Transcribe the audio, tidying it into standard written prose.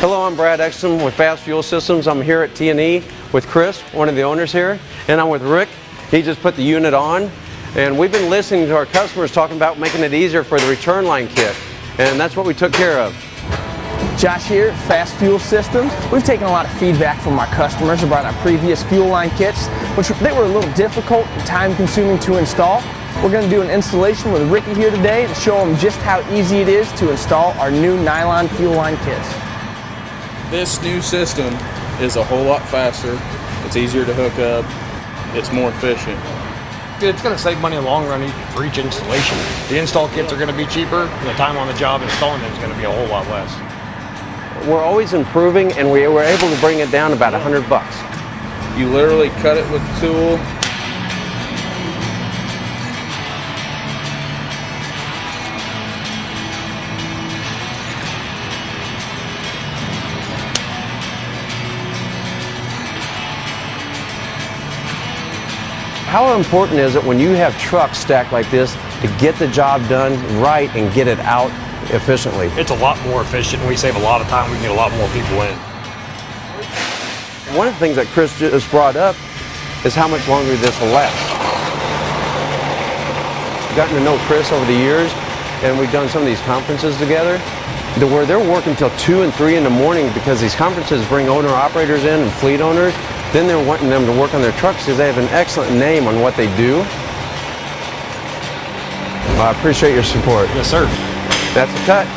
Hello, I'm Brad Exum with FASS Fuel Systems. I'm here at T&E with Chris, one of the owners here, and I'm with Rick. He just put the unit on, and we've been listening to our customers talking about making it easier for the return line kit, and that's what we took care of. Josh here, FASS Fuel Systems. We've taken a lot of feedback from our customers about our previous fuel line kits, which they were a little difficult and time-consuming to install. We're going to do an installation with Ricky here today and show him just how easy it is to install our new nylon fuel line kits. This new system is a whole lot faster. It's easier to hook up. It's more efficient. It's going to save money in the long run for each installation. The install kits are going to be cheaper, and the time on the job installing them is going to be a whole lot less. We're always improving, and we were able to bring it down about $100. You literally cut it with the tool. How important is it when you have trucks stacked like this to get the job done right and get it out efficiently? It's a lot more efficient. We save a lot of time. We can get a lot more people in. One of the things that Chris just brought up is how much longer this will last. I've gotten to know Chris over the years, and we've done some of these conferences together to where they're working till 2 and 3 in the morning because these conferences bring owner-operators in and fleet owners. Then they're wanting them to work on their trucks because they have an excellent name on what they do. Well, I appreciate your support. Yes, sir. That's a cut.